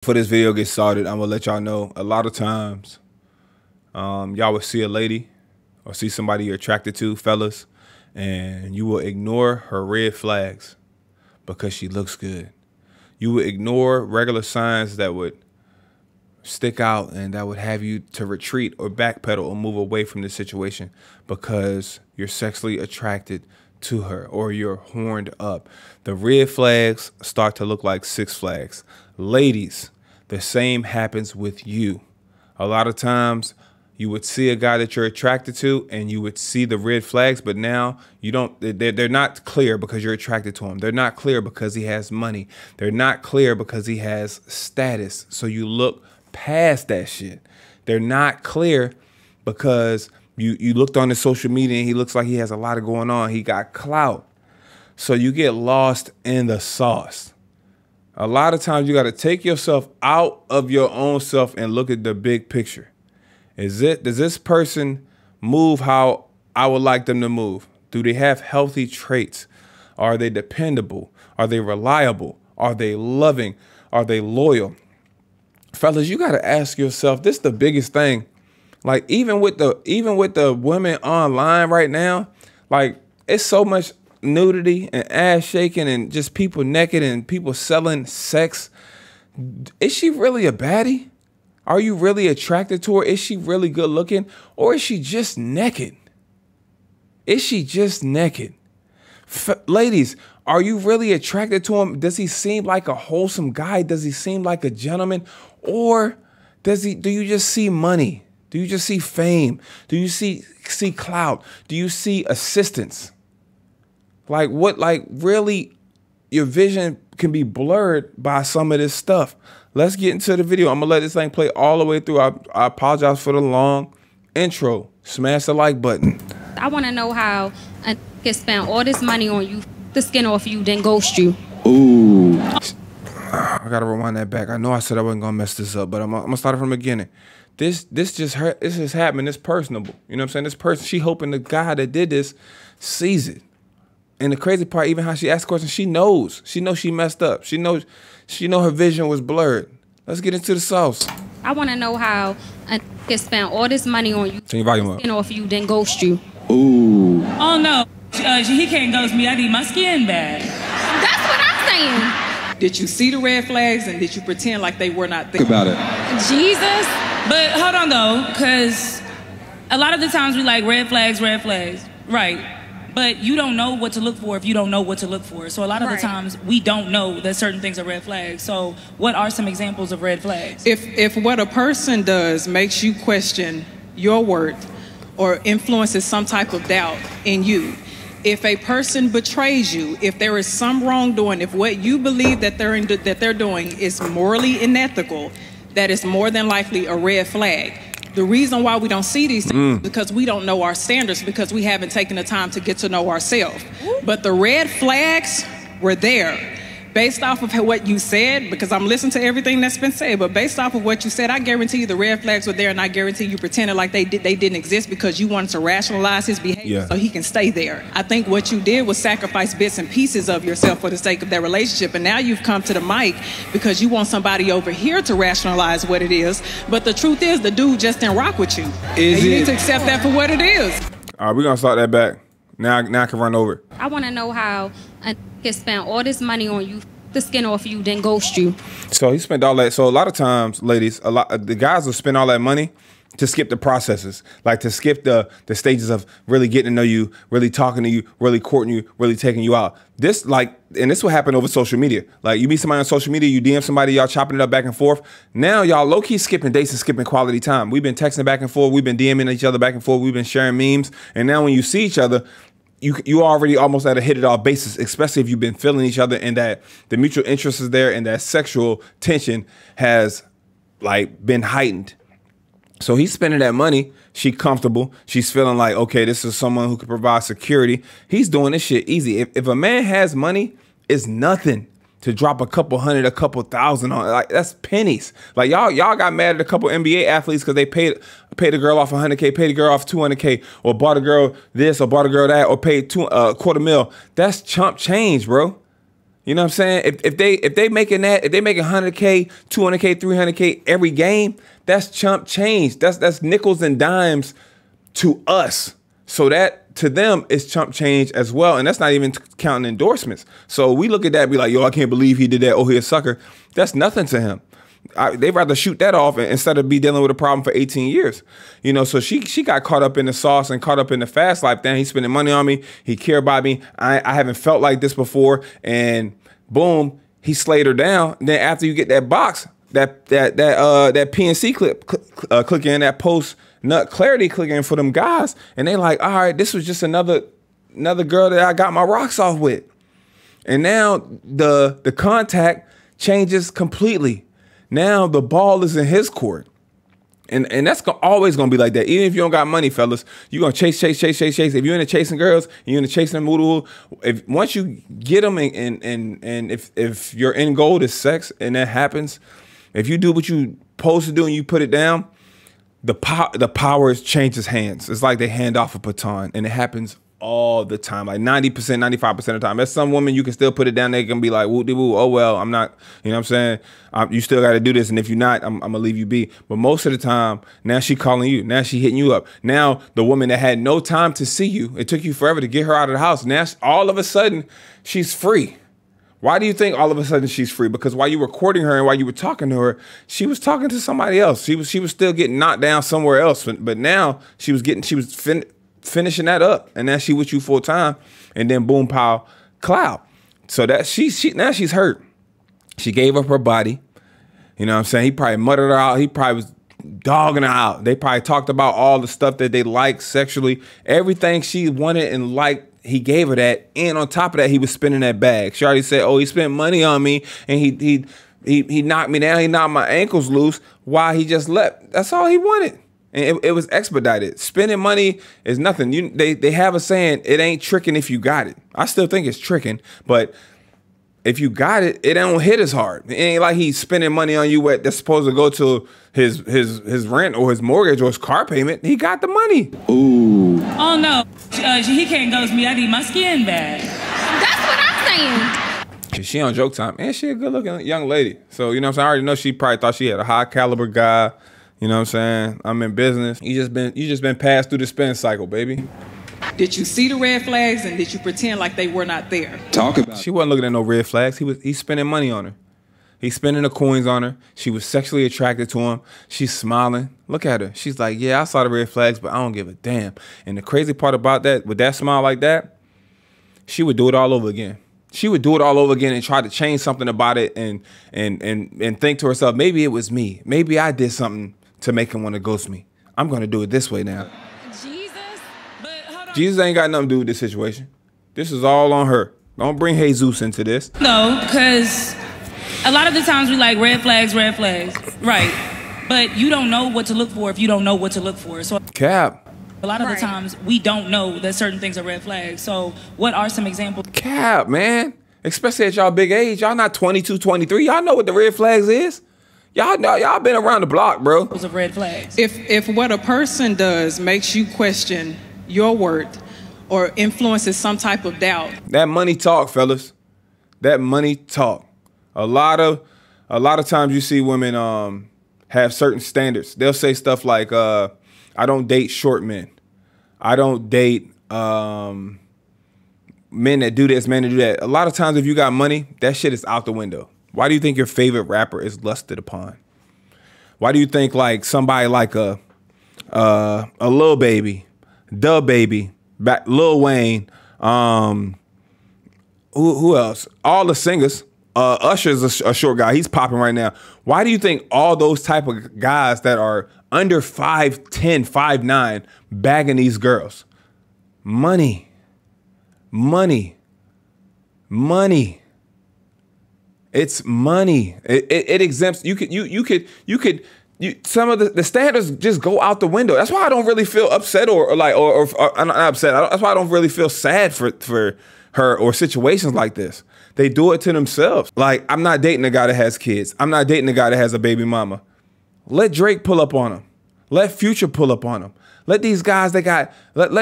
Before this video gets started, I'm gonna let y'all know a lot of times y'all will see a lady or see somebody you're attracted to, fellas, and you will ignore her red flags because she looks good. You would ignore regular signs that would stick out and that would have you to retreat or backpedal or move away from the situation because you're sexually attracted to her or you're horned up. The red flags start to look like Six Flags. Ladies, the same happens with you. A lot of times you would see a guy that you're attracted to and you would see the red flags, but now you don't, they're not clear because you're attracted to him. They're not clear because he has money. They're not clear because he has status. So you look past that shit. They're not clear because you looked on his social media and he looks like he has a lot of going on. He got clout. So you get lost in the sauce. A lot of times you got to take yourself out of your own self and look at the big picture. Does this person move how I would like them to move? Do they have healthy traits? Are they dependable? Are they reliable? Are they loving? Are they loyal? Fellas, you got to ask yourself, this is the biggest thing. Like even with the women online right now, like it's so much nudity and ass shaking and just people naked and people selling sex. Is she really a baddie? Are you really attracted to her? Is she really good looking? Or is she just naked? Is she just naked? Ladies, are you really attracted to him? Does he seem like a wholesome guy? Does he seem like a gentleman? Or do you just see money? Do you just see fame? Do you see clout? Do you see assistance? Like what, like really your vision can be blurred by some of this stuff. Let's get into the video. I'm gonna let this thing play all the way through. I apologize for the long intro. Smash the like button. I wanna know how a can spend all this money on you, the skin off you, then ghost you. Ooh. I gotta rewind that back. I know I said I wasn't gonna mess this up, but I'm gonna start it from the beginning. This just happening. It's personable. You know what I'm saying? This person, she hoping the guy that did this sees it. And the crazy part, even how she asked questions, she knows. She knows she messed up. She knows her vision was blurred. Let's get into the sauce. I want to know how a can spend all this money on you, turn your volume up, skin off you, then ghost you. Ooh. Oh no, he can't ghost me. I need my skin back. That's what I'm saying. Did you see the red flags and did you pretend like they were not there? Think about it. Jesus. But hold on though, because a lot of the times we like red flags, right? But you don't know what to look for if you don't know what to look for. So a lot of the times we don't know that certain things are red flags. So what are some examples of red flags? If what a person does makes you question your worth or influences some type of doubt in you, if a person betrays you, if there is some wrongdoing, if what you believe that they're doing is morally unethical, that is more than likely a red flag. The reason why we don't see these things is because we don't know our standards, because we haven't taken the time to get to know ourselves. But the red flags were there. Based off of what you said, because I'm listening to everything that's been said, but based off of what you said, I guarantee you the red flags were there, and I guarantee you pretended like they didn't exist because you wanted to rationalize his behavior so he can stay there. I think what you did was sacrifice bits and pieces of yourself for the sake of that relationship, and now you've come to the mic because you want somebody over here to rationalize what it is, but the truth is the dude just didn't rock with you. You need to accept that for what it is. All right, we're going to start that back. Now I can run over. I want to know how a can spend all this money on you, the skin off you, then ghost you. So he spent all that. So a lot of times, ladies, the guys will spend all that money to skip the processes, like to skip the stages of really getting to know you, really talking to you, really courting you, really taking you out. This and this will happen over social media. Like you meet somebody on social media, you DM somebody, y'all chopping it up back and forth. Now y'all low key skipping dates and skipping quality time. We've been texting back and forth, we've been DMing each other back and forth, we've been sharing memes, and now when you see each other, you already almost at a hit it all basis, especially if you've been feeling each other and that the mutual interest is there and that sexual tension has like been heightened. So he's spending that money. She comfortable. She's feeling like, okay, this is someone who can provide security. He's doing this shit easy. If a man has money, it's nothing to drop a couple hundred, a couple thousand on. Like that's pennies. Like y'all got mad at a couple NBA athletes because they paid a girl off 100K, paid a girl off 200K, or bought a girl this or bought a girl that, or paid $250,000. That's chump change, bro. You You know what I'm saying? If they making 100K, 200K, 300K every game, that's chump change. That's nickels and dimes to us. So that to them is chump change as well. And that's not even counting endorsements. So we look at that and be like, yo, I can't believe he did that. Oh, he a sucker. That's nothing to him. They'd rather shoot that off instead of be dealing with a problem for 18 years. You know, so she got caught up in the sauce and caught up in the fast life. Then he's spending money on me. He care about me. I haven't felt like this before. And boom, he slayed her down. And then after you get that box, that PNC click in, that post nut clarity click in for them guys, and they like, all right, this was just another girl that I got my rocks off with. And now the contact changes completely. Now the ball is in his court. And that's always going to be like that. Even if you don't got money, fellas, you're going to chase. If you're into chasing girls, you're into chasing them, if once you get them and if your end goal is sex and that happens, if you do what you supposed to do and you put it down, the power changes hands. It's like they hand off a baton, and it happens all the time, like 90%, 95% of the time. There's some women you can still put it down. They can be like, woo-de-woo, oh, well, I'm not, you know what I'm saying? You still got to do this. And if you're not, I'm going to leave you be. But most of the time, now she calling you. Now she hitting you up. Now the woman that had no time to see you, it took you forever to get her out of the house. Now all of a sudden, she's free. Why do you think all of a sudden she's free? Because while you were courting her and while you were talking to her, she was talking to somebody else. She was still getting knocked down somewhere else. But now she was finishing that up, and now she with you full time, and then boom, pow, cloud. So that now she's hurt. She gave up her body. You know what I'm saying? He probably muttered her out. He probably was dogging her out. They probably talked about all the stuff that they liked sexually, everything she wanted and liked. He gave her that, and on top of that, he was spending that bag. She already said, "Oh, he spent money on me, and he knocked me down. He knocked my ankles loose. Why he just left? That's all he wanted." And it was expedited. Spending money is nothing. They have a saying, it ain't tricking if you got it. I still think it's tricking, but if you got it, it don't hit as hard. It ain't like he's spending money on you that's supposed to go to his rent or his mortgage or his car payment. He got the money. Ooh. Oh no, he can't ghost me. I need my skin back. That's what I'm saying. She on joke time, and she a good looking young lady. So you know what I'm saying. I already know she probably thought she had a high caliber guy. You know what I'm saying? I'm in business. You just been passed through the spin cycle, baby. Did you see the red flags, and did you pretend like they were not there? Talk about it. She wasn't looking at no red flags. He's spending money on her. He's spending the coins on her. She was sexually attracted to him. She's smiling. Look at her. She's like, yeah, I saw the red flags, but I don't give a damn. And the crazy part about that, with that smile like that, she would do it all over again. She would do it all over again and try to change something about it and think to herself, maybe it was me. Maybe I did something to make him want to ghost me. I'm going to do it this way now. Jesus ain't got nothing to do with this situation. This is all on her. Don't bring Jesus into this. No, because a lot of the times we like red flags, right? But you don't know what to look for if you don't know what to look for. So Cap. A lot of the times we don't know that certain things are red flags. So what are some examples? Cap, man. Especially at y'all big age. Y'all not 22, 23. Y'all know what the red flags is. Y'all know, y'all been around the block, bro. Those are red flags. If what a person does makes you question your worth or influences some type of doubt. That money talk, fellas. That money talk. A lot of times you see women have certain standards. They'll say stuff like, I don't date short men. I don't date men that do this, men that do that. A lot of times if you got money, that shit is out the window. Why do you think your favorite rapper is lusted upon? Why do you think like somebody like a Lil Baby, Da Baby, Lil Wayne, who else? All the singers. Usher's a short guy. He's popping right now. Why do you think all those type of guys that are under 5'10", 5'9", bagging these girls? Money. Money. Money. It's money. It exempts. You could. Some of the standards just go out the window. That's why I don't really feel upset or not upset. That's why I don't really feel sad for her or situations like this. They do it to themselves. Like, I'm not dating a guy that has kids. I'm not dating a guy that has a baby mama. Let Drake pull up on him. Let Future pull up on him. Let these guys that got let.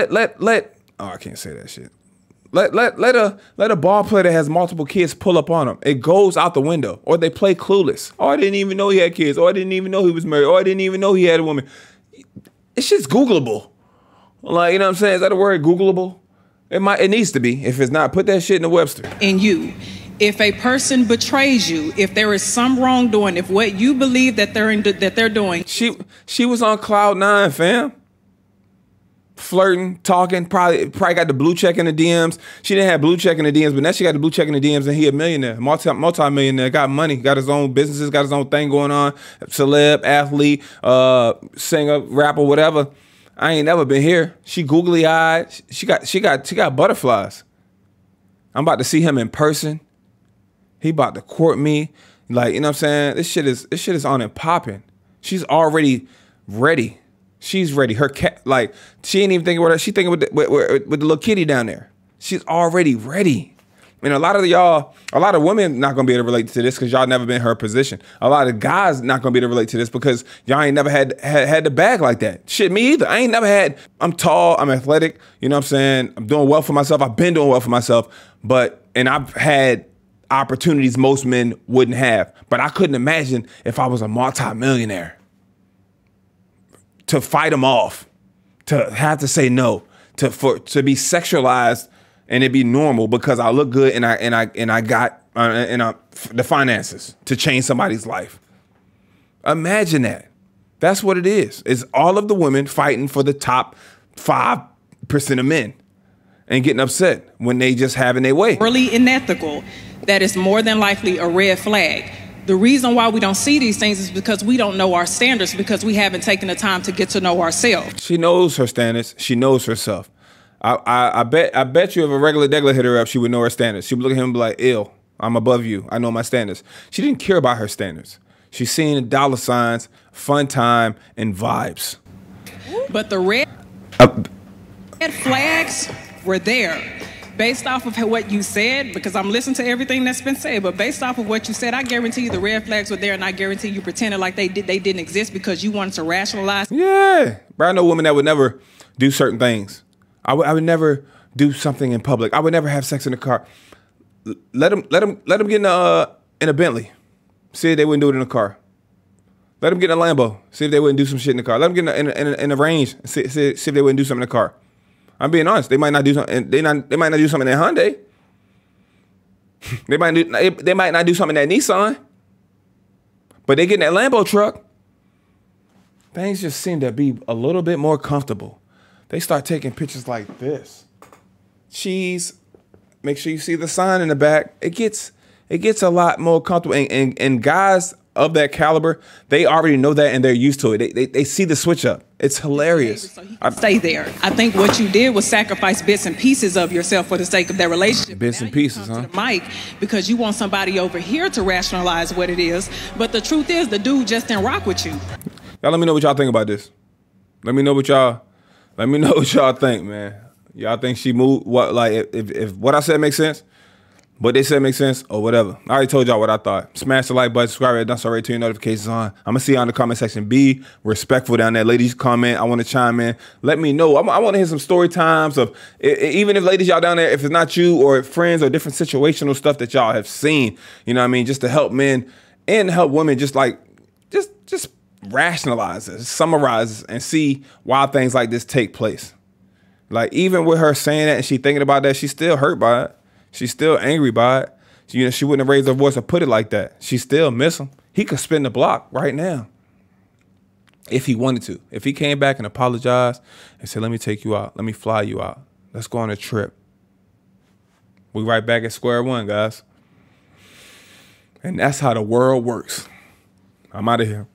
Oh, I can't say that shit. Let a ball player that has multiple kids pull up on him. It goes out the window. Or they play clueless. Oh, I didn't even know he had kids. Or I didn't even know he was married. Or I didn't even know he had a woman. It's just Googleable. Like, you know what I'm saying? Is that a word, Googleable? It needs to be. If it's not, put that shit in the Webster. In you. If a person betrays you, if there is some wrongdoing, if what you believe that they're doing. She was on cloud 9, fam. Flirting, talking, probably got the blue check in the DMs. She didn't have blue check in the DMs, but now she got the blue check in the DMs, and he a millionaire, multi-millionaire, got money, got his own businesses, got his own thing going on, celeb, athlete, singer, rapper, whatever. I ain't never been here. She googly eyed. She got butterflies. I'm about to see him in person. He about to court me. Like, you know what I'm saying? This shit is on and popping. She's already ready. She's ready. Her cat, like, she ain't even thinking about her. She thinking with the little kitty down there. She's already ready. And a lot of women not gonna be able to relate to this because y'all never been in her position. A lot of guys not gonna be able to relate to this because y'all ain't never had the bag like that. Shit, me either. I ain't never had. I'm tall. I'm athletic. You know what I'm saying? I'm doing well for myself. I've been doing well for myself. And I've had opportunities most men wouldn't have. But I couldn't imagine if I was a multi-millionaire. To fight them off, to have to say no, to be sexualized and it be normal because I look good and I got the finances to change somebody's life. Imagine that. That's what it is. It's all of the women fighting for the top 5% of men and getting upset when they just having their way. Really unethical. That is more than likely a red flag. The reason why we don't see these things is because we don't know our standards, because we haven't taken the time to get to know ourselves. She knows her standards. She knows herself. I bet you if a regular degular hit her up, she would know her standards. She would look at him and be like, "Ill, I'm above you. I know my standards." She didn't care about her standards. She's seeing dollar signs, fun time, and vibes. But the red flags were there. Based off of what you said, because I'm listening to everything that's been said, but based off of what you said, I guarantee you the red flags were there, and I guarantee you pretended like they didn't exist because you wanted to rationalize. Yeah, but I know women that would never do certain things. I would never do something in public. I would never have sex in the car. Let them get in a Bentley. See if they wouldn't do it in a car. Let them get in a Lambo. See if they wouldn't do some shit in the car. Let them get in a range. See if they wouldn't do something in the car. I'm being honest. They might not do something. They might not do something in that Hyundai. They might not do something in that Nissan. But they get in that Lambo truck. Things just seem to be a little bit more comfortable. They start taking pictures like this. Cheese. Make sure you see the sign in the back. It gets a lot more comfortable. And guys of that caliber, they already know that and they're used to it. They see the switch up. It's hilarious. So he can stay there. I think what you did was sacrifice bits and pieces of yourself for the sake of that relationship. Bits and pieces, huh? To the mic because you want somebody over here to rationalize what it is. But the truth is, the dude just didn't rock with you. Y'all let me know what y'all think about this. Let me know what y'all think, man. Y'all think she moved? What, like, if what I said makes sense? What they said makes sense or whatever. I already told y'all what I thought. Smash the like button, subscribe if that's already, turn your notifications on. I'm gonna see y'all in the comment section. Be respectful down there. Ladies, comment. I want to chime in. Let me know. I want to hear some story times of, even if ladies y'all down there, if it's not you or friends or different situational stuff that y'all have seen, you know what I mean? Just to help men and help women just rationalize this, summarize and see why things like this take place. Like, even with her saying that and she thinking about that, she's still hurt by it. She's still angry by it. She wouldn't have raised her voice or put it like that. She still miss him. He could spin the block right now if he wanted to. If he came back and apologized and said, "Let me take you out. Let me fly you out. Let's go on a trip." We right back at square one, guys. And that's how the world works. I'm out of here.